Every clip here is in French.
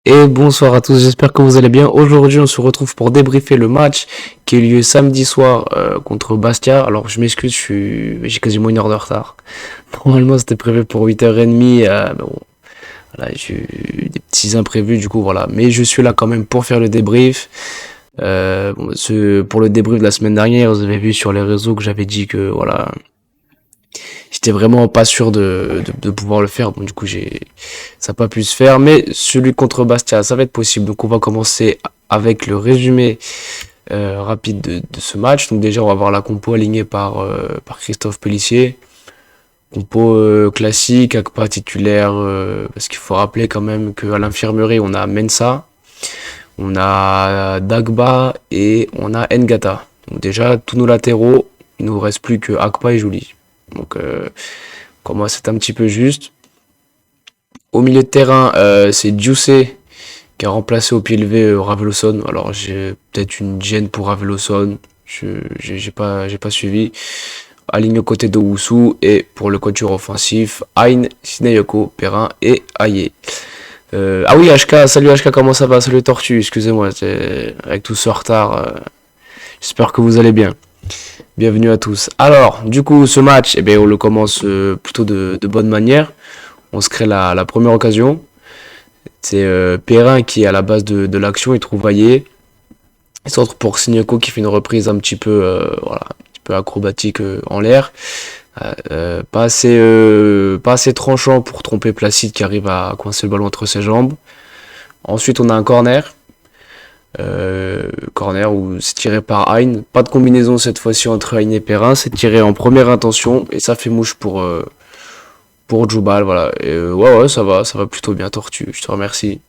Et bonsoir à tous, j'espère que vous allez bien. Aujourd'hui, on se retrouve pour débriefer le match qui a eu lieu samedi soir contre Bastia. Alors, je m'excuse, j'ai quasiment une heure de retard. Normalement, c'était prévu pour 8h30. Mais bon, voilà, j'ai eu des petits imprévus, du coup, voilà. Mais je suis là quand même pour faire le débrief. Pour le débrief de la semaine dernière, vous avez vu sur les réseaux que j'avais dit que, voilà, j'étais vraiment pas sûr de pouvoir le faire. Bon, du coup, ça n'a pas pu se faire. Mais celui contre Bastia, ça va être possible. Donc, on va commencer avec le résumé rapide de ce match. Donc, déjà, on va voir la compo alignée par Christophe Pellissier. Compo classique, avec pas titulaire. Parce qu'il faut rappeler quand même qu'à l'infirmerie, on a Mensa, on a Dagba et on a Ngata. Donc, déjà, tous nos latéraux, il nous reste plus que Akpa et Jouli. Donc, pour moi, c'est un petit peu juste. Au milieu de terrain, c'est Jussé qui a remplacé au pied levé Raveloson. Alors, j'ai peut-être une gêne pour Raveloson. J'ai pas suivi. Aligne aux côtés de Wusu. Et pour le quatuor offensif, Ain, Sinayoko, Perrin et Aye. Ah oui, HK, salut HK, comment ça va? Salut Tortue, excusez-moi, avec tout ce retard. J'espère que vous allez bien. Bienvenue à tous. Alors, du coup, ce match, eh bien, on le commence plutôt de bonne manière. On se crée la première occasion. C'est Perrin qui est à la base de l'action, il trouve Aillé. Il centre pour Signoko qui fait une reprise un petit peu, voilà, un petit peu acrobatique en l'air. Pas assez tranchant pour tromper Placide qui arrive à coincer le ballon entre ses jambes. Ensuite, on a un corner. Corner où c'est tiré par Hein. Pas de combinaison cette fois-ci entre Hein et Perrin. C'est tiré en première intention et ça fait mouche pour Djoubal. Voilà. Et, ouais, ça va plutôt bien, Tortue. Je te remercie.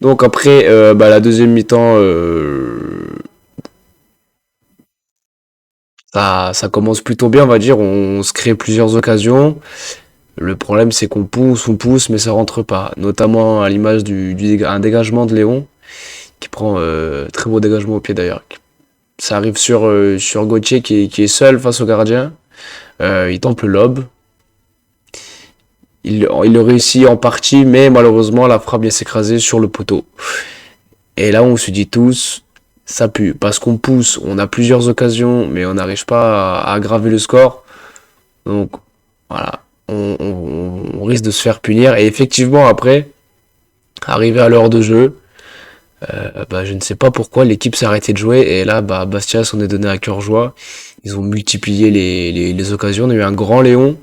Donc après, la deuxième mi-temps, ça commence plutôt bien, on va dire. On se crée plusieurs occasions. Le problème, c'est qu'on pousse, mais ça rentre pas. Notamment à l'image un dégagement de Léon, qui prend très beau dégagement au pied d'ailleurs. Ça arrive sur Gauthier qui est seul face au gardien. Il tente le lob. Il le réussit en partie, mais malheureusement, la frappe vient s'écraser sur le poteau. Et là, on se dit tous, ça pue. Parce qu'on pousse, on a plusieurs occasions, mais on n'arrive pas à aggraver le score. Donc, voilà. On risque de se faire punir. Et effectivement, après, arrivé à l'heure de jeu, je ne sais pas pourquoi l'équipe s'est arrêtée de jouer. Et là, Bastia s'en est donné à cœur joie. Ils ont multiplié les occasions. On a eu un grand Léon.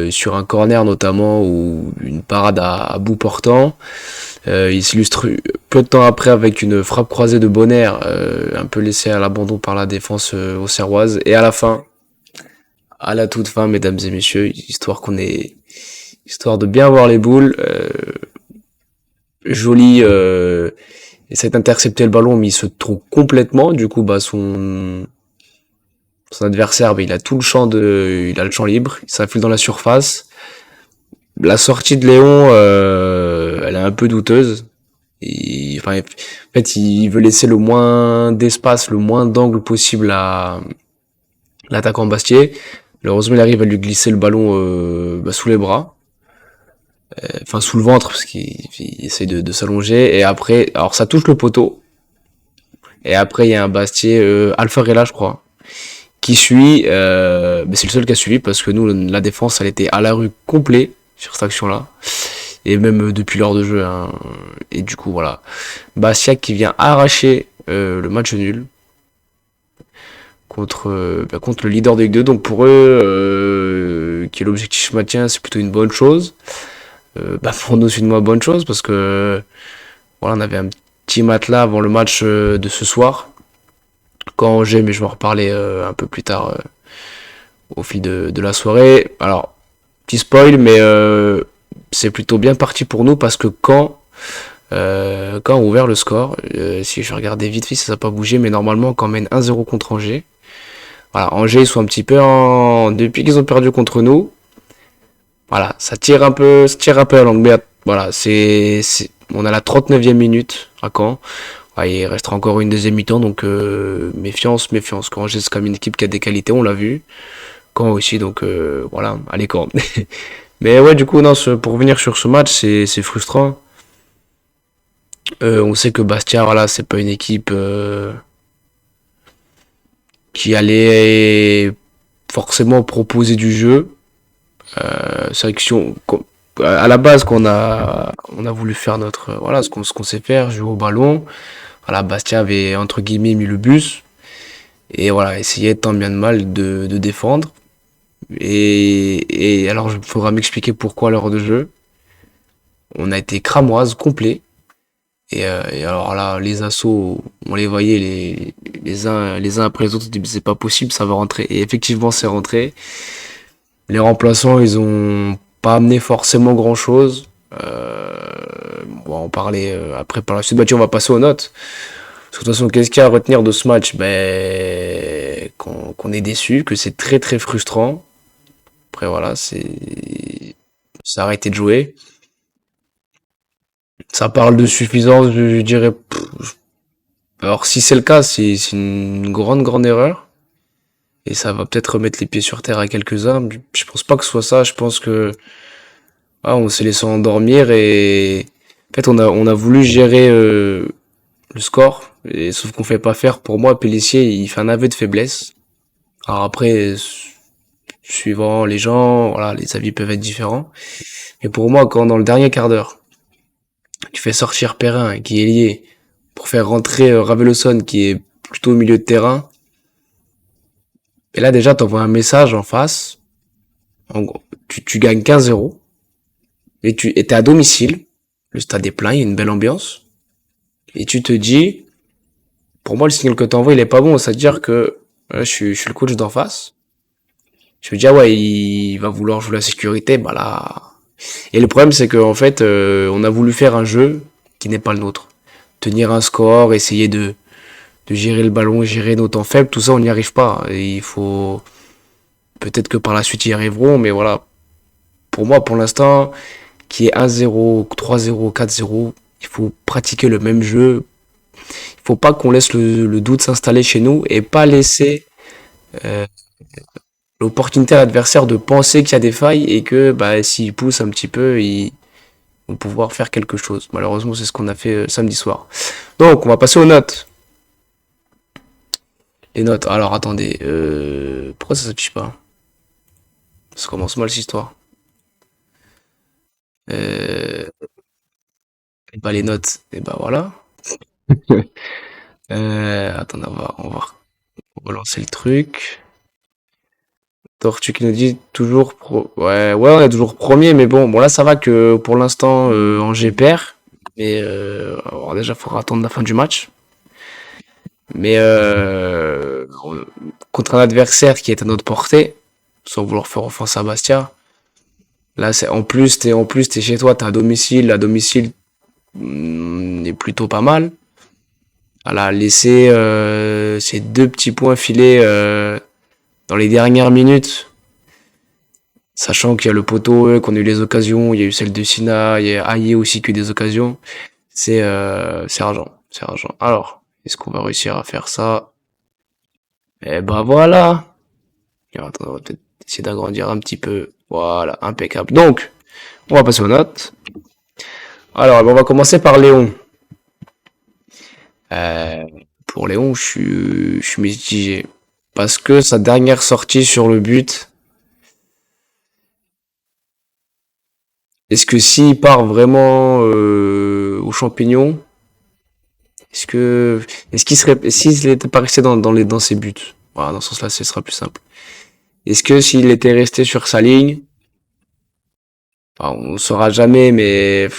Sur un corner notamment ou une parade à bout portant. Il s'illustre peu de temps après avec une frappe croisée de Bonner, un peu laissée à l'abandon par la défense auxerroise. Et à la fin, à la toute fin, mesdames et messieurs, histoire de bien voir les boules, Joly essaie d'intercepter le ballon, mais il se trompe complètement. Du coup, son adversaire, il a le champ libre, il s'infile dans la surface. La sortie de Léon, elle est un peu douteuse. En fait, il veut laisser le moins d'espace, le moins d'angle possible à l'attaquant Bastier. Heureusement, il arrive à lui glisser le ballon sous les bras, enfin sous le ventre parce qu'il essaie de s'allonger. Et après, alors ça touche le poteau. Et après, il y a un Bastier, Alfarella, je crois, qui suit. Mais c'est le seul qui a suivi parce que nous, la défense, elle était à la rue complet sur cette action-là. Et même depuis l'heure de jeu. Hein. Et du coup, voilà. Bastia qui vient arracher le match nul contre le leader de Ligue 2. Donc pour eux, qui est l'objectif maintien, c'est plutôt une bonne chose. Pour nous, c'est une moins bonne chose parce que voilà, on avait un petit matelas avant le match de ce soir. Quand Angers, mais je vais en reparler un peu plus tard au fil de la soirée. Alors, petit spoil, mais c'est plutôt bien parti pour nous parce que quand on a ouvert le score, si je regardais vite fait, ça n'a pas bougé, mais normalement quand on mène 1-0 contre Angers, voilà, Angers ils sont un petit peu depuis qu'ils ont perdu contre nous, voilà, ça tire un peu à langue, mais voilà, on a la 39e minute à Caen. Ouais, il restera encore une deuxième mi-temps, donc méfiance. Quand Angers c'est comme une équipe qui a des qualités, on l'a vu. Caen aussi, donc voilà, allez Caen. Mais ouais, du coup, non, pour revenir sur ce match, c'est frustrant. On sait que Bastia, voilà, c'est pas une équipe qui allait forcément proposer du jeu. C'est vrai que si à la base on a voulu faire notre voilà ce qu'on sait faire, jouer au ballon. Voilà, Bastia avait entre guillemets mis le bus et voilà, essayer tant bien de mal de défendre. Et alors il faudra m'expliquer pourquoi à l'heure de jeu. On a été cramoise complet. Et alors là, les assauts, on les voyait les uns après les autres, on dit, c'est pas possible, ça va rentrer. Et effectivement, c'est rentré. Les remplaçants, ils ont pas amené forcément grand-chose. On va en parler après par la suite. Bah, tiens, on va passer aux notes. Parce que de toute façon, qu'est-ce qu'il y a à retenir de ce match? Ben, qu'on est déçu, que c'est très très frustrant. Après, voilà, ça a arrêté de jouer. Ça parle de suffisance, je dirais. Alors, si c'est le cas, c'est une grande grande erreur. Et ça va peut-être remettre les pieds sur terre à quelques-uns. Je pense pas que ce soit ça. Je pense que on s'est laissé endormir et en fait on a voulu gérer le score. Et sauf qu'on fait pas faire. Pour moi, Pélissier, il fait un aveu de faiblesse. Alors après, suivant les gens, voilà, les avis peuvent être différents. Mais pour moi, quand dans le dernier quart d'heure, tu fais sortir Perrin qui est lié pour faire rentrer Raveloson qui est plutôt au milieu de terrain, et là déjà t'envoies un message en face. En gros, tu gagnes 15-0 et tu étais à domicile. Le stade est plein, il y a une belle ambiance. Et tu te dis, pour moi, le signal que t'envoies, il est pas bon. C'est-à-dire que je suis le coach d'en face. Je me dis, ah ouais, il va vouloir jouer la sécurité. Bah là. Et le problème, c'est que en fait, on a voulu faire un jeu qui n'est pas le nôtre. Tenir un score, essayer de gérer le ballon, gérer nos temps faibles, tout ça, on n'y arrive pas. Et il faut. Peut-être que par la suite, ils y arriveront, mais voilà. Pour moi, pour l'instant, qui est 1-0, 3-0, 4-0, il faut pratiquer le même jeu. Il faut pas qu'on laisse le doute s'installer chez nous et pas laisser euh, l'opportunité à l'adversaire de penser qu'il y a des failles et que bah, s'il pousse un petit peu, ils vont pouvoir faire quelque chose. Malheureusement, c'est ce qu'on a fait samedi soir. Donc, on va passer aux notes. Les notes. Alors, attendez. Pourquoi ça s'affiche pas? Ça commence mal cette histoire. Euh, Bah, les notes. Et bah voilà. Attendez, on va relancer le truc. Tortue qui nous dit toujours ouais, ouais, on est toujours premier, mais bon, là ça va que pour l'instant Angers perd. Mais alors déjà faudra attendre la fin du match. Mais contre un adversaire qui est à notre portée, sans vouloir faire offense à Bastia. Là c'est en plus t'es chez toi, t'es à domicile, est plutôt pas mal. Voilà, laisser ces deux petits points filés dans les dernières minutes. Sachant qu'il y a le poteau, qu'on a eu les occasions, il y a eu celle de Sina, il y a Aïe aussi qui a eu des occasions. C'est argent, c'est argent. Alors, est-ce qu'on va réussir à faire ça? Eh ben voilà. Alors, attends, on va peut-être essayer d'agrandir un petit peu. Voilà, impeccable. Donc, on va passer aux notes. Alors, on va commencer par Léon. Euh, pour Léon, je suis mitigé. Parce que sa dernière sortie sur le but, est-ce que s'il part vraiment aux champignons, Est-ce que, est-ce qu'il serait, s'il n'était pas resté dans ses buts, voilà, dans ce sens-là, ce sera plus simple. Est-ce que s'il était resté sur sa ligne, enfin, on ne saura jamais, mais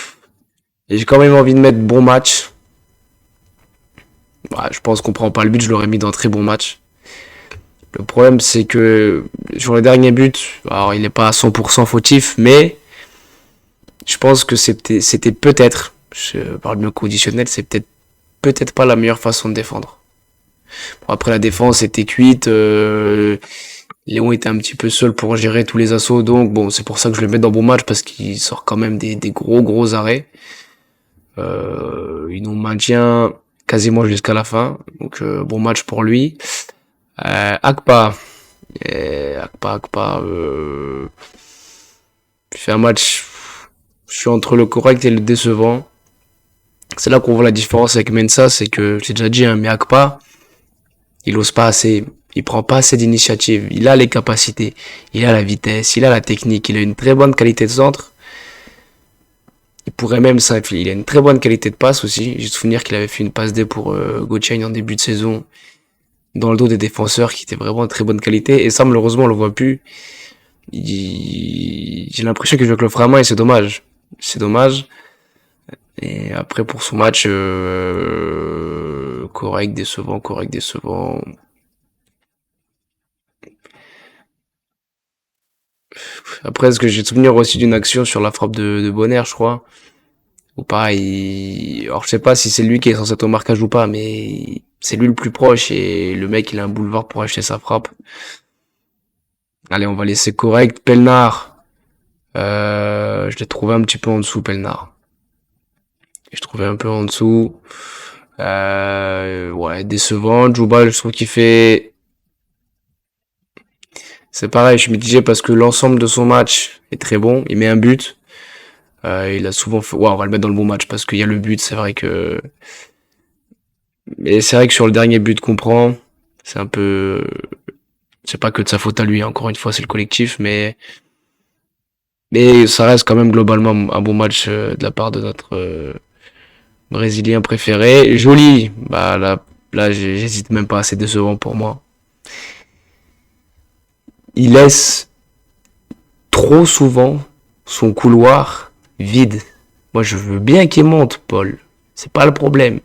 j'ai quand même envie de mettre bon match. Ouais, je pense qu'on prend pas le but, je l'aurais mis dans un très bon match. Le problème, c'est que sur le dernier but, alors il n'est pas à 100% fautif, mais je pense que c'était peut-être, je parle bien conditionnel, c'est peut-être pas la meilleure façon de défendre. Bon, après la défense était cuite, Léon était un petit peu seul pour gérer tous les assauts, donc bon, c'est pour ça que je le mets dans bon match parce qu'il sort quand même des gros gros arrêts. Il nous maintient quasiment jusqu'à la fin, donc bon match pour lui. Akpa, Akpa, il fait un match, je suis entre le correct et le décevant. C'est là qu'on voit la différence avec Mensa, c'est que, j'ai déjà dit, hein, mais Akpa, il ose pas assez. Il prend pas assez d'initiative. Il a les capacités. Il a la vitesse. Il a la technique. Il a une très bonne qualité de centre. Il pourrait même s'infliger. Il a une très bonne qualité de passe aussi. J'ai souvenir qu'il avait fait une passe D pour Gochain en début de saison dans le dos des défenseurs qui était vraiment de très bonne qualité. Et ça, malheureusement, on le voit plus. J'ai l'impression qu'il joue avec le frein à main et c'est dommage. C'est dommage. Et après, pour son match, correct, décevant, correct, décevant. Après, est-ce que j'ai souvenir aussi d'une action sur la frappe de Bonner, je crois. Ou pareil, alors je sais pas si c'est lui qui est censé être au marquage ou pas, mais c'est lui le plus proche et le mec il a un boulevard pour acheter sa frappe. Allez, on va laisser correct. Pelnard, je l'ai trouvé un petit peu en dessous, Pelnard. Je trouvais un peu en dessous. Ouais, décevant. Djoubal, je trouve qu'il fait... C'est pareil, je suis mitigé parce que l'ensemble de son match est très bon. Il met un but. Il a souvent fait... Ouais, on va le mettre dans le bon match parce qu'il y a le but, c'est vrai que... Mais c'est vrai que sur le dernier but qu'on prend, c'est un peu... C'est pas que de sa faute à lui, hein. Encore une fois, c'est le collectif, mais ça reste quand même globalement un bon match de la part de notre Brésilien préféré. Joli, bah là j'hésite même pas, c'est décevant pour moi. Il laisse trop souvent son couloir vide. Moi je veux bien qu'il monte, Paul. C'est pas le problème.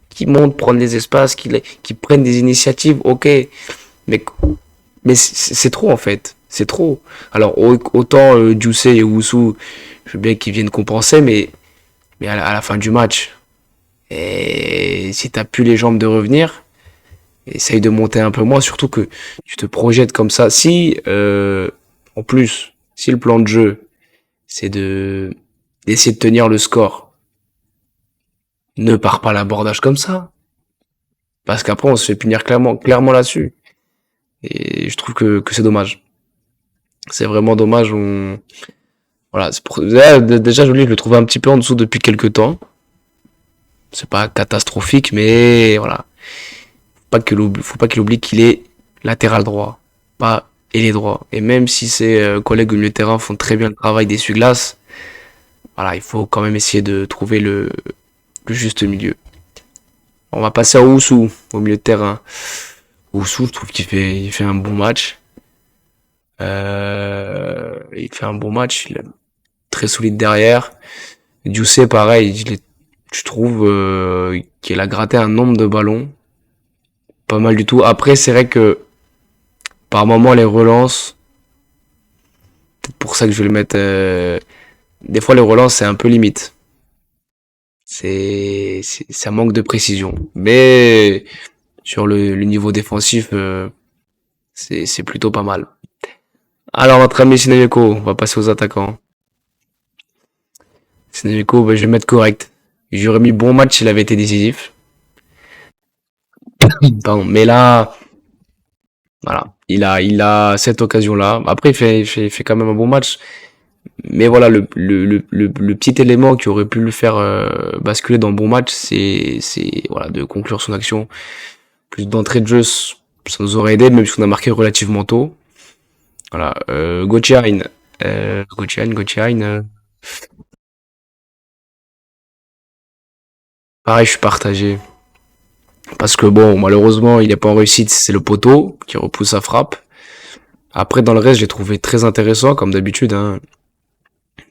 Qu'il monte, prendre des espaces, qu'il prenne des initiatives, ok. Mais c'est trop en fait. C'est trop. Alors autant Jussé et Wusu, je veux bien qu'ils viennent compenser, mais à la fin du match, et si t'as plus les jambes de revenir, essaye de monter un peu moins, surtout que tu te projettes comme ça. Si, en plus, si le plan de jeu, c'est d'essayer de tenir le score, ne pars pas à l'abordage comme ça. Parce qu'après, on se fait punir clairement là-dessus. Et je trouve que c'est dommage. C'est vraiment dommage. Voilà, déjà, je le trouve un petit peu en dessous depuis quelques temps. C'est pas catastrophique, mais voilà. Faut pas qu'il oublie qu'il est latéral droit, pas ailier droit. Et même si ses collègues au milieu de terrain font très bien le travail d'essuie-glace, voilà, il faut quand même essayer de trouver le juste milieu. On va passer à Oussou, au milieu de terrain. Oussou, je trouve il fait un bon match. Il fait un bon match, il est très solide derrière. Dioussé, pareil, je trouve qu'il a gratté un nombre de ballons. Pas mal du tout. Après, c'est vrai que par moment, les relances, peut-être pour ça que je vais le mettre... des fois, les relances, c'est un peu limite. Ça manque de précision. Mais sur le niveau défensif, c'est plutôt pas mal. Alors, notre ami Sinayeko, on va passer aux attaquants. Sinayeko, bah, je vais le mettre correct. J'aurais mis bon match s'il avait été décisif. Pardon. Mais là, voilà. Il a cette occasion-là. Après, il fait quand même un bon match. Mais voilà, le petit élément qui aurait pu le faire basculer dans le bon match, c'est voilà, de conclure son action. Plus d'entrée de jeu, ça nous aurait aidé, même si on a marqué relativement tôt. Voilà, Gochiain. Gochiain. Pareil, je suis partagé. Parce que bon, malheureusement, il n'est pas en réussite, c'est le poteau qui repousse sa frappe. Après, dans le reste, j'ai trouvé très intéressant, comme d'habitude, hein,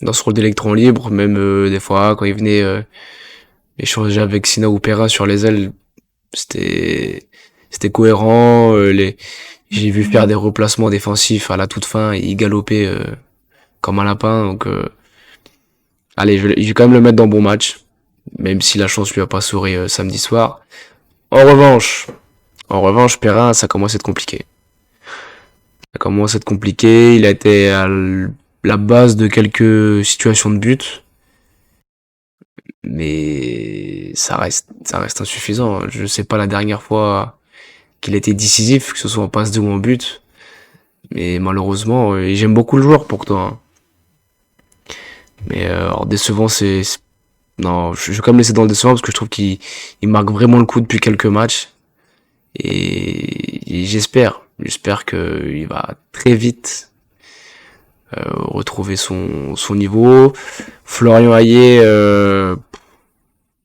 dans ce rôle d'électron libre, même des fois, quand il venait échanger avec Sina ou Pera sur les ailes, c'était c'était cohérent. J'ai vu faire des replacements défensifs à la toute fin, et il galopait comme un lapin. Donc, allez, je vais quand même le mettre dans bon match, même si la chance lui a pas souri samedi soir. En revanche, Perrin, ça commence à être compliqué. Ça commence à être compliqué. Il a été à la base de quelques situations de but, mais ça reste insuffisant. Je sais pas la dernière fois qu'il a été décisif, que ce soit en passe de ou en but, mais malheureusement, j'aime beaucoup le joueur pourtant, hein. Mais alors décevant, Non, je vais quand même laisser dans le décevant parce que je trouve qu'il marque vraiment le coup depuis quelques matchs. Et j'espère qu'il va très vite retrouver son niveau. Florian Hayé,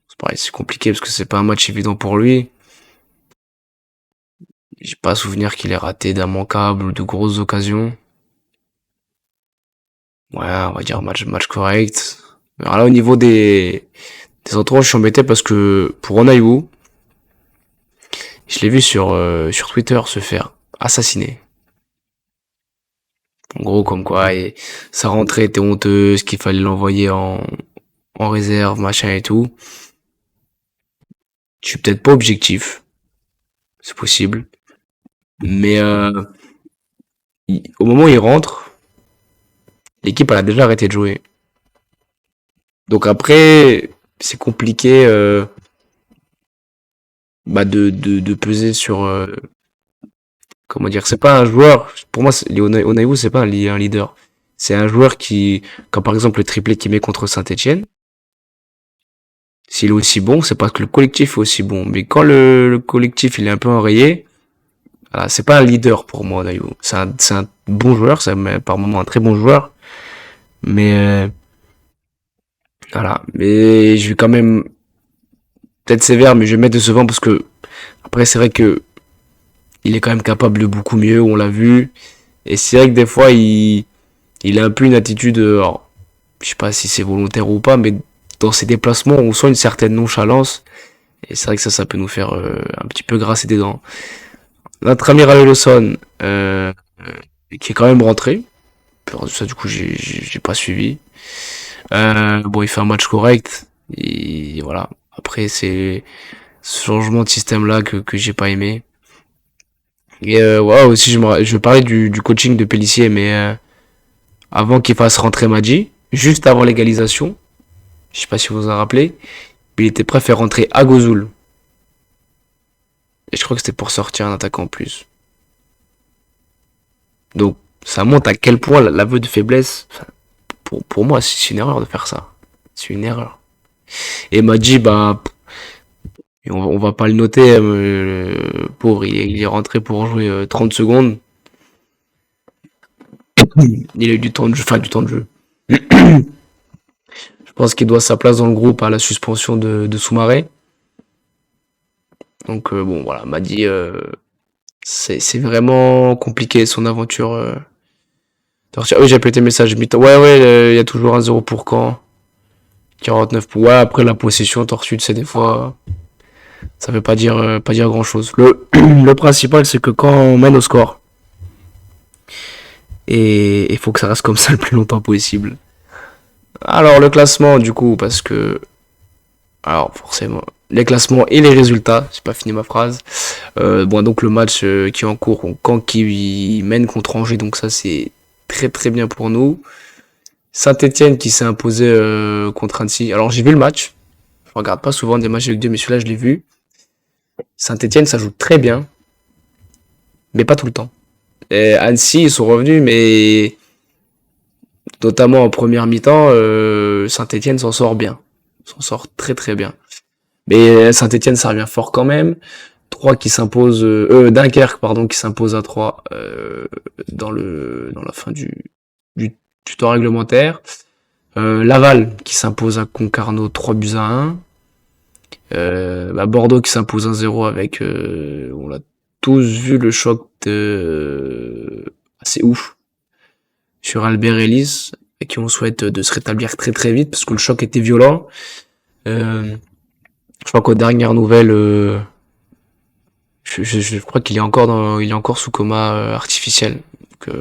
c'est pareil, c'est compliqué parce que c'est pas un match évident pour lui. J'ai pas souvenir qu'il ait raté d'immanquables ou de grosses occasions. Ouais, on va dire match correct. Alors là, au niveau des entourages, je suis embêté parce que pour Onaïwu, je l'ai vu sur Twitter se faire assassiner. En gros, comme quoi, et sa rentrée était honteuse, qu'il fallait l'envoyer en réserve, machin et tout. Je suis peut-être pas objectif, c'est possible. Mais au moment où il rentre, l'équipe elle a déjà arrêté de jouer. Donc après, c'est compliqué de peser sur comment dire. C'est pas un joueur. Pour moi, Onaïwu, c'est pas un leader. C'est un joueur qui, quand par exemple le triplé qu'il met contre Saint-Etienne, s'il est aussi bon, c'est parce que le collectif est aussi bon. Mais quand le collectif il est un peu enrayé, voilà, c'est pas un leader pour moi, Onaïwu. C'est un bon joueur, c'est par moment un très bon joueur. Mais voilà. Mais je vais quand même peut-être sévère, mais je vais mettre décevant parce que après c'est vrai que il est quand même capable de beaucoup mieux, on l'a vu. Et c'est vrai que des fois il a un peu une attitude, alors, je sais pas si c'est volontaire ou pas, mais dans ses déplacements on sent une certaine nonchalance. Et c'est vrai que ça peut nous faire un petit peu grasser des dents. Notre ami Ray Lawson, qui est quand même rentré. Ça du coup j'ai pas suivi. Bon, il fait un match correct. Et voilà. Après, c'est ce changement de système là que j'ai pas aimé. Et ouais, aussi je parlais du coaching de Pellissier, mais avant qu'il fasse rentrer Madji, juste avant l'égalisation, je sais pas si vous vous en rappelez, il était prêt à faire rentrer Agozoul. Et je crois que c'était pour sortir un attaquant en plus. Donc ça montre à quel point l'aveu de faiblesse, enfin, pour moi, c'est une erreur de faire ça. C'est une erreur. Et Madji, bah, on va pas le noter, le pauvre, il est rentré pour jouer 30 secondes. Il a eu du temps de jeu, enfin du temps de jeu. Je pense qu'il doit sa place dans le groupe à la suspension de Soumaré. Donc bon, voilà, m'a dit, c'est vraiment compliqué son aventure. Oui, j'ai appelé tes messages. Ouais, ouais, il y a toujours un 0 pour quand 49 pour. Ouais, après la possession, torse c'est des fois. Ça veut pas dire grand chose. Le principal, c'est que quand on mène au score, et il faut que ça reste comme ça le plus longtemps possible. Alors, le classement, du coup, parce que. Alors, forcément. Les classements et les résultats, j'ai pas fini ma phrase. Bon, donc le match qui est en cours, Caen qui mène contre Angers, donc ça c'est très très bien pour nous. Saint-Etienne qui s'est imposé contre Annecy. Alors j'ai vu le match, je regarde pas souvent des matchs avec Dieu, mais celui-là je l'ai vu. Saint-Etienne ça joue très bien, mais pas tout le temps. Et Annecy ils sont revenus, mais notamment en première mi-temps, Saint-Etienne s'en sort bien. S'en sort très très bien. Mais Saint-Etienne ça revient fort quand même. 3 qui s'impose Dunkerque pardon qui s'impose à 3 dans la fin du temps réglementaire. Laval qui s'impose à Concarneau 3 buts à 1. Bordeaux qui s'impose 1-0 avec on l'a tous vu le choc assez ouf sur Albert Ellis et qui on souhaite de se rétablir très très vite parce que le choc était violent. Je crois qu'aux dernières nouvelles je crois qu'il est encore il est encore sous coma artificiel. Donc,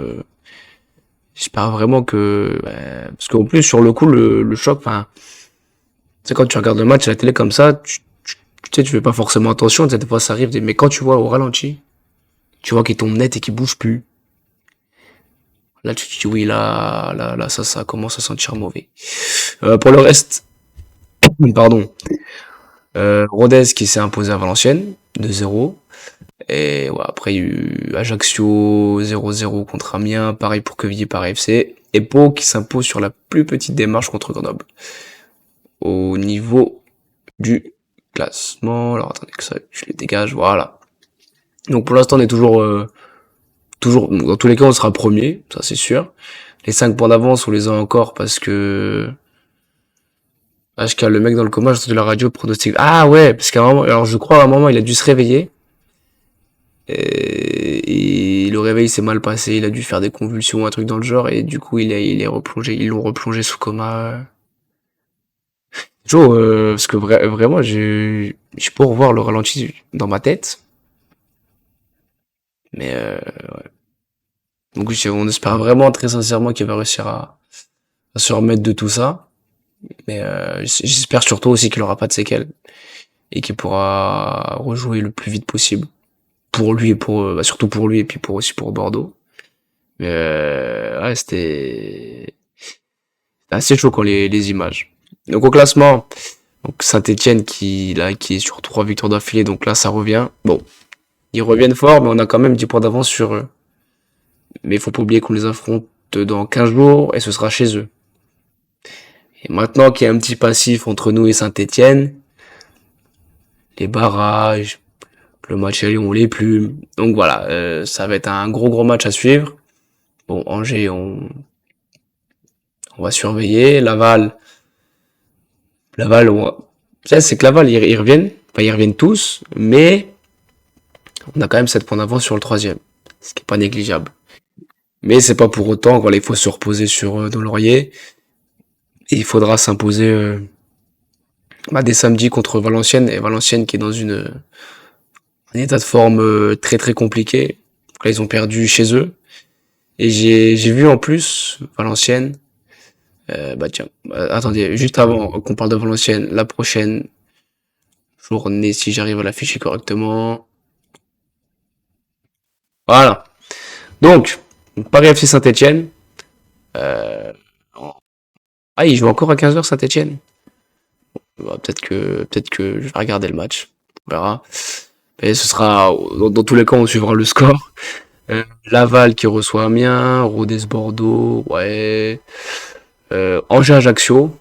j'espère vraiment que, parce qu'en plus sur le coup le choc, enfin, tu sais quand tu regardes le match à la télé comme ça, tu sais tu fais pas forcément attention, tu sais, des fois ça arrive, mais quand tu vois au ralenti, tu vois qu'il tombe net et qu'il bouge plus. Là tu te dis oui là ça commence à sentir mauvais. Pour le reste, pardon, Rodez qui s'est imposé à Valenciennes 2-0. Et ouais, après, il y a eu Ajaccio 0-0 contre Amiens, pareil pour Quevilly par FC, et Pau qui s'impose sur la plus petite démarche contre Grenoble. au niveau du classement. Alors attendez que ça, je les dégage, voilà. Donc pour l'instant on est toujours, dans tous les cas on sera premier, ça c'est sûr. Les 5 points d'avance on les a encore parce que HK, le mec dans le coma, j'ai entendu la radio pronostic. Ah ouais, parce qu'à un moment, alors je crois à un moment il a dû se réveiller. Et le réveil s'est mal passé, il a dû faire des convulsions, un truc dans le genre, et du coup il est replongé, ils l'ont replongé sous coma. Joe, parce que vraiment j'ai pour revoir le ralenti dans ma tête, mais donc on espère vraiment très sincèrement qu'il va réussir à se remettre de tout ça, mais j'espère surtout aussi qu'il aura pas de séquelles et qu'il pourra rejouer le plus vite possible pour lui et pour surtout pour lui et puis pour aussi pour Bordeaux. Mais ouais, c'était assez choquant les images. Donc au classement, donc Saint-Etienne qui est sur 3 victoires d'affilée, donc là ça revient. Bon, ils reviennent fort, mais on a quand même 10 points d'avance sur eux. Mais il faut pas oublier qu'on les affronte dans 15 jours et ce sera chez eux. Et maintenant qu'il y a un petit passif entre nous et Saint-Etienne, les barrages, le match aller on les plume. Donc voilà, ça va être un gros match à suivre. Bon, Angers, on va surveiller. Laval, c'est que Laval, ils reviennent. Enfin, ils reviennent tous, mais on a quand même 7 points d'avance sur le troisième. Ce qui est pas négligeable. Mais c'est pas pour autant qu'il faut se reposer sur nos lauriers. Et il faudra s'imposer dès samedi contre Valenciennes. Et Valenciennes qui est dans un état de forme très très compliqué. Donc là, ils ont perdu chez eux. Et j'ai vu en plus Valenciennes. Tiens, attendez, juste avant qu'on parle de Valenciennes, la prochaine journée, si j'arrive à l'afficher correctement. Voilà. Donc, Paris FC Saint-Etienne. Euh... Ah, il joue encore à 15h Saint-Etienne. Peut-être que je vais regarder le match. On verra. Et ce sera, dans tous les cas, on suivra le score. Laval qui reçoit Amiens, Rodez Bordeaux, ouais. Angers Ajaccio.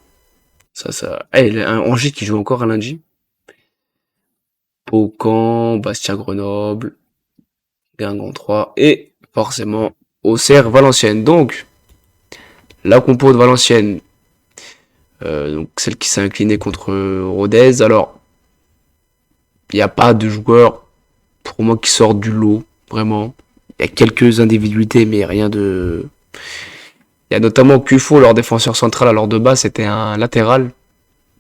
Angers qui joue encore un lundi. Pau Caen, Bastia Grenoble, Guingamp 3 et forcément Auxerre Valenciennes. Donc, la compo de Valenciennes, donc celle qui s'est inclinée contre Rodez. Alors, il n'y a pas de joueurs pour moi qui sortent du lot, vraiment. Il y a quelques individualités, mais rien de. Il y a notamment Kufo, leur défenseur central, alors de base c'était un latéral.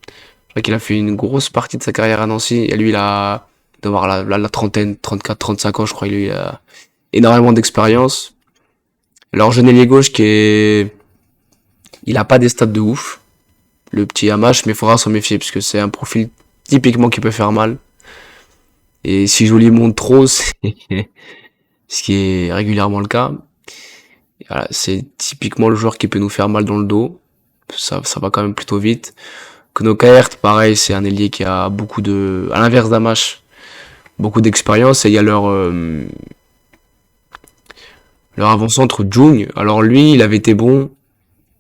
Je crois qu'il a fait une grosse partie de sa carrière à Nancy. Et lui, il doit avoir la trentaine, 34, 35 ans, je crois. Il a énormément d'expérience. Alors, jeune ailier gauche il a pas des stats de ouf. Le petit Hamash, mais il faudra s'en méfier, parce que c'est un profil typiquement qui peut faire mal. Et si je lui monte trop, c'est ce qui est régulièrement le cas. Et voilà, c'est typiquement le joueur qui peut nous faire mal dans le dos. Ça va quand même plutôt vite. Kono Kaert, pareil, c'est un ailier qui a à l'inverse d'Amash, beaucoup d'expérience. Et il y a leur avant-centre Jung. Alors lui, il avait été bon,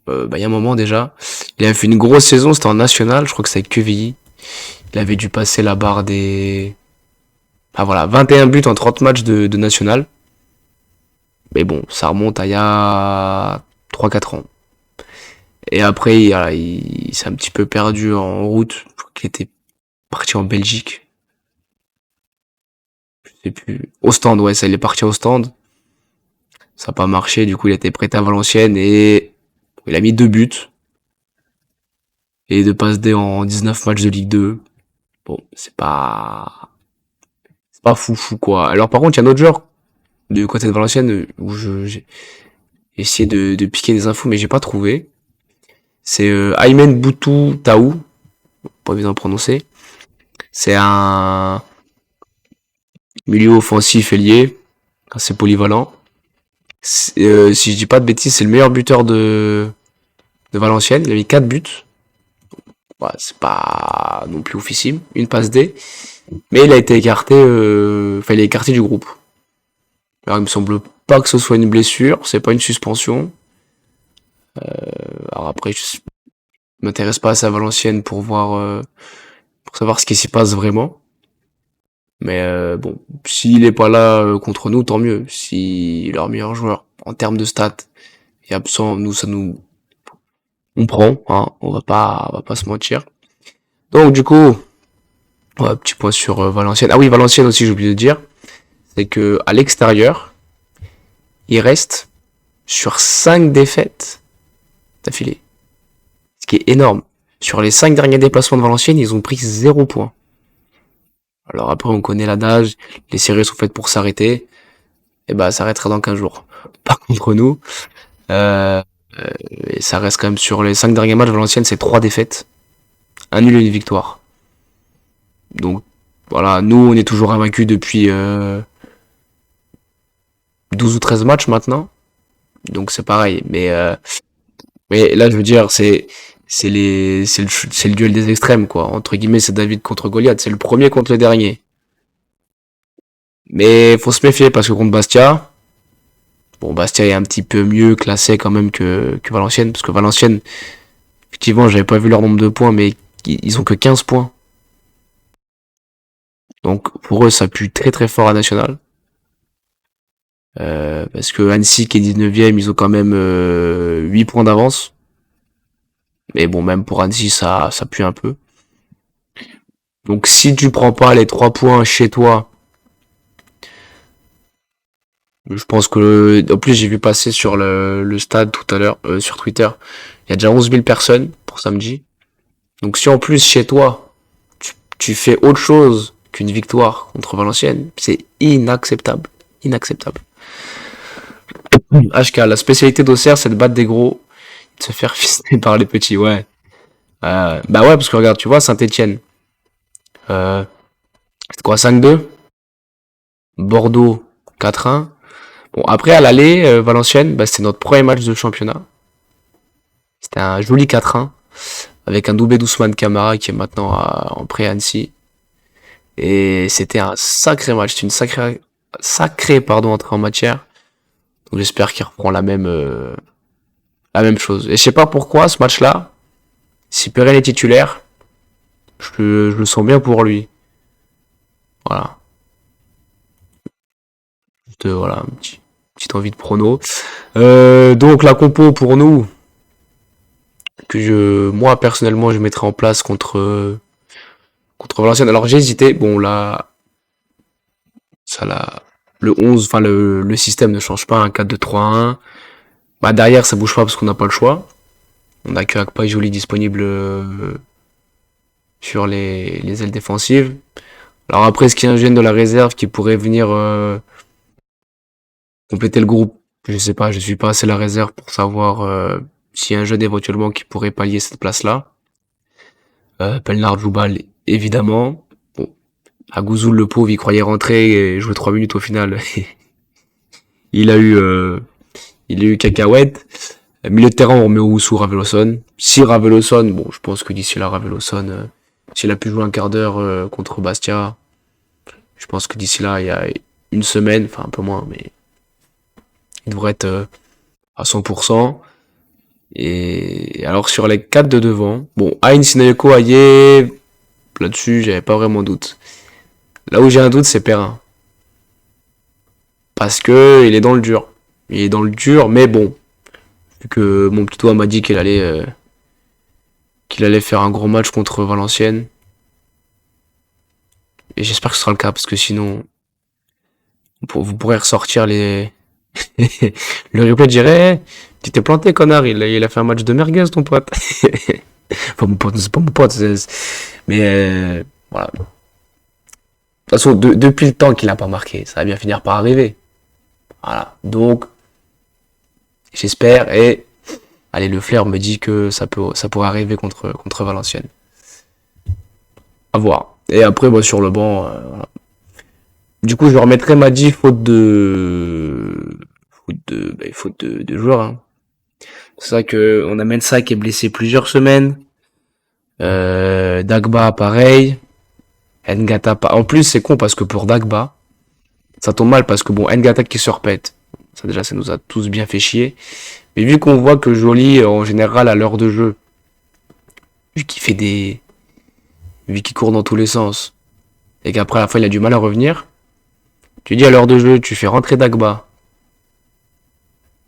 il y a un moment déjà. Il avait fait une grosse saison, c'était en national, je crois que c'est avec Quevilly. Il avait dû passer la barre des... Ah voilà, 21 buts en 30 matchs de national. Mais bon, ça remonte à il y a 3-4 ans. Et après, il s'est un petit peu perdu en route. Je crois qu'il était parti en Belgique. Je sais plus. Au stand, ouais, ça, il est parti au stand. Ça n'a pas marché, du coup, il a été prêté à Valenciennes et il a mis 2 buts. Et 2 passes D en 19 matchs de Ligue 2. Bon, c'est pas fou, quoi. Alors, par contre, il y a un autre joueur du côté de Valenciennes où j'ai essayé de piquer des infos, mais j'ai pas trouvé. C'est Aymen Boutou Taou, pas évident à prononcer. C'est un milieu offensif ailier, assez polyvalent. Si je dis pas de bêtises, c'est le meilleur buteur de Valenciennes. Il a mis 4 buts. Ouais, c'est pas non plus oufissime. Une passe D. Mais il a été écarté, il est écarté du groupe. Alors il me semble pas que ce soit une blessure, c'est pas une suspension. Alors après, Je m'intéresse pas assez à Valenciennes pour voir, pour savoir ce qui s'y passe vraiment. Mais bon, s'il est pas là contre nous, tant mieux. Si leur meilleur joueur, en termes de stats, est absent, nous, ça nous, on prend, hein, on va pas se mentir. Donc du coup, ouais, petit point sur Valenciennes. Ah oui, Valenciennes aussi, j'ai oublié de dire, c'est que à l'extérieur, il reste sur 5 défaites d'affilée, ce qui est énorme. Sur les 5 derniers déplacements de Valenciennes, ils ont pris 0 points. Alors après, on connaît l'adage, les séries sont faites pour s'arrêter. Et bah, ça arrêtera dans 15 jours. Par contre, nous, euh, et ça reste quand même sur les 5 derniers matchs, Valenciennes, c'est 3 défaites, un nul et une victoire. Donc, voilà, nous, on est toujours invaincus depuis 12 ou 13 matchs maintenant. Donc, c'est pareil. Mais là, je veux dire, c'est le duel des extrêmes, quoi. Entre guillemets, c'est David contre Goliath. C'est le premier contre le dernier. Mais faut se méfier parce que contre Bastia, bon, Bastia est un petit peu mieux classé quand même que Valenciennes. Parce que Valenciennes, effectivement, j'avais pas vu leur nombre de points, mais ils ont que 15 points. Donc pour eux, ça pue très très fort à National. Parce que Annecy qui est 19ème, ils ont quand même 8 points d'avance. Mais bon, même pour Annecy, ça pue un peu. Donc si tu prends pas les 3 points chez toi, je pense que... En plus, j'ai vu passer sur le stade tout à l'heure, sur Twitter, il y a déjà 11 000 personnes pour samedi. Donc si en plus chez toi, tu fais autre chose qu'une victoire contre Valenciennes, c'est inacceptable. Inacceptable. HK, la spécialité d'Auxerre, c'est de battre des gros, de se faire fister par les petits, ouais. Bah ouais, parce que regarde, tu vois, Saint-Etienne, euh, c'était quoi, 5-2? Bordeaux, 4-1. Bon, après, à l'aller, Valenciennes, bah, c'était notre premier match de championnat. C'était un joli 4-1, avec un doublé d'Ousmane Camara, qui est maintenant en pré Annecy. Et c'était un sacré match, c'était une sacrée, pardon, entrée en matière. Donc j'espère qu'il reprend la même chose. Et je sais pas pourquoi, ce match-là, si Perrin est titulaire, je le sens bien pour lui. Voilà. Juste, voilà, petite envie de prono. Donc la compo pour nous, moi personnellement, je mettrai en place contre Valenciennes. Alors j'ai hésité. Bon là, ça là, le 11, enfin le système ne change pas, un 4-2-3-1. Bah derrière, ça bouge pas parce qu'on n'a pas le choix. On a que Akpa et Joly disponible sur les ailes défensives. Alors après, est-ce qu'il y a un jeune de la réserve qui pourrait venir compléter le groupe? Je sais pas, je suis pas assez la réserve pour savoir s'il y a un jeune éventuellement qui pourrait pallier cette place-là. Pelnard Joubal, évidemment. Bon, Agouzoul, le pauvre, il croyait rentrer et jouer 3 minutes au final. il a eu euh, il a eu cacahuète. Milieu de terrain, on remet Owusu, Raveloson. Si Raveloson, bon, je pense que d'ici là, Raveloson, s'il a pu jouer un quart d'heure contre Bastia, je pense que d'ici là, il y a une semaine, enfin un peu moins, mais il devrait être à 100%. Et alors sur les 4 de devant, bon, Ain, Sinayoko, Aye, là-dessus, j'avais pas vraiment doute. Là où j'ai un doute, c'est Perrin. Parce que il est dans le dur. Il est dans le dur, mais bon, vu que mon petit doigt m'a dit qu'il allait faire un gros match contre Valenciennes. Et j'espère que ce sera le cas, parce que sinon, vous pourrez ressortir les... le replay dirait, tu t'es planté, connard, il a fait un match de merguez, ton pote. Enfin, mon pote, c'est pas mon pote, mais voilà. De toute façon, depuis le temps qu'il a pas marqué, ça va bien finir par arriver. Voilà. Donc, j'espère, et allez, le flair me dit que ça pourrait arriver contre Valenciennes. À voir. Et après, moi, sur le banc, voilà. Du coup, je remettrai Madji faute de joueurs, hein. C'est vrai que on a Mensa qui est blessé plusieurs semaines. Dagba, pareil. Ngata, en plus, c'est con parce que pour Dagba, ça tombe mal parce que bon, Ngata qui se repète. Ça déjà, ça nous a tous bien fait chier. Mais vu qu'on voit que Joly, en général, à l'heure de jeu, vu qu'il fait des, vu qu'il court dans tous les sens, et qu'après à la fin il a du mal à revenir, tu dis à l'heure de jeu, tu fais rentrer Dagba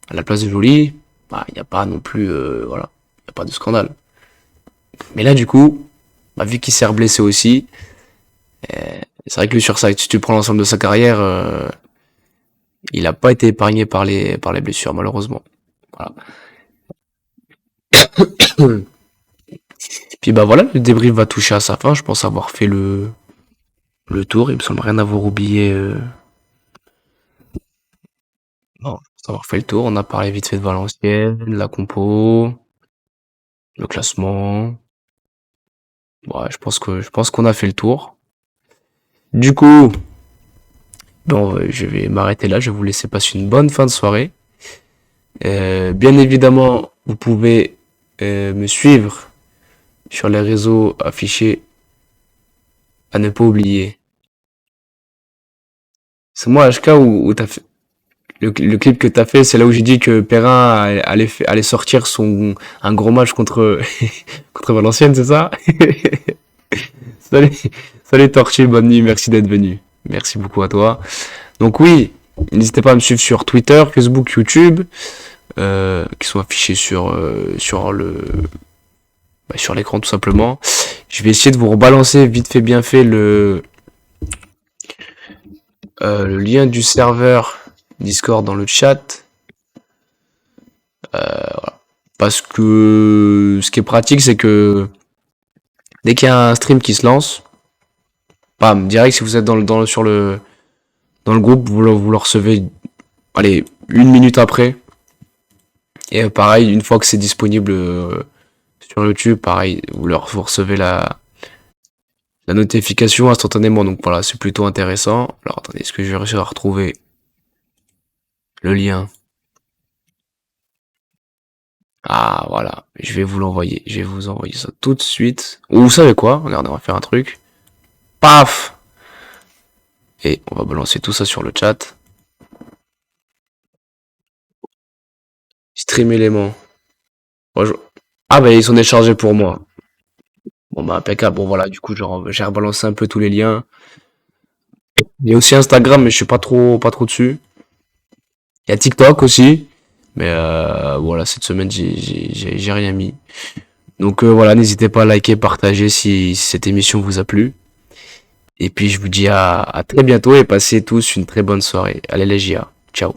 à la place de Joly, bah, il n'y a pas non plus, voilà, il n'y a pas de scandale. Mais là, du coup, bah, vu qu'il s'est blessé aussi, c'est vrai que lui, sur ça, si tu prends l'ensemble de sa carrière, il n'a pas été épargné par les blessures, malheureusement. Voilà. Puis bah voilà, le débrief va toucher à sa fin. Je pense avoir fait le tour. Il me semble rien avoir oublié. Non, je pense avoir fait le tour. On a parlé vite fait de Valenciennes, la compo, le classement. Ouais, je pense qu'on a fait le tour. Du coup, bon, je vais m'arrêter là. Je vais vous laisser passer une bonne fin de soirée. Bien évidemment, vous pouvez me suivre sur les réseaux affichés à ne pas oublier. C'est moi, HK, ou t'as fait le clip que t'as fait, c'est là où j'ai dit que Perrin allait sortir un gros match contre contre Valenciennes, c'est ça? Salut, salut Torchi, bonne nuit, merci d'être venu. Merci beaucoup à toi. Donc oui, n'hésitez pas à me suivre sur Twitter, Facebook, YouTube, qui sont affichés sur l'écran tout simplement. Je vais essayer de vous rebalancer vite fait bien fait le lien du serveur Discord dans le chat. Voilà. Parce que ce qui est pratique, c'est que dès qu'il y a un stream qui se lance, bam, direct si vous êtes dans le groupe, vous le recevez, allez, une minute après. Et pareil, une fois que c'est disponible sur YouTube, pareil, vous recevez la notification instantanément. Donc voilà, c'est plutôt intéressant. Alors attendez, est-ce que je vais réussir à retrouver le lien? Ah voilà, je vais vous l'envoyer. Je vais vous envoyer ça tout de suite. Ou vous savez quoi? Regardez, on va faire un truc. Paf! Et on va balancer tout ça sur le chat. Stream élément. Ah bah ils sont déchargés pour moi. Bon bah impeccable. Bon voilà, du coup j'ai rebalancé un peu tous les liens. Il y a aussi Instagram, mais je suis pas trop dessus. Il y a TikTok aussi. Mais voilà, cette semaine j'ai rien mis. Donc voilà, n'hésitez pas à liker, partager si cette émission vous a plu. Et puis je vous dis à très bientôt et passez tous une très bonne soirée. Allez les GIA. Ciao.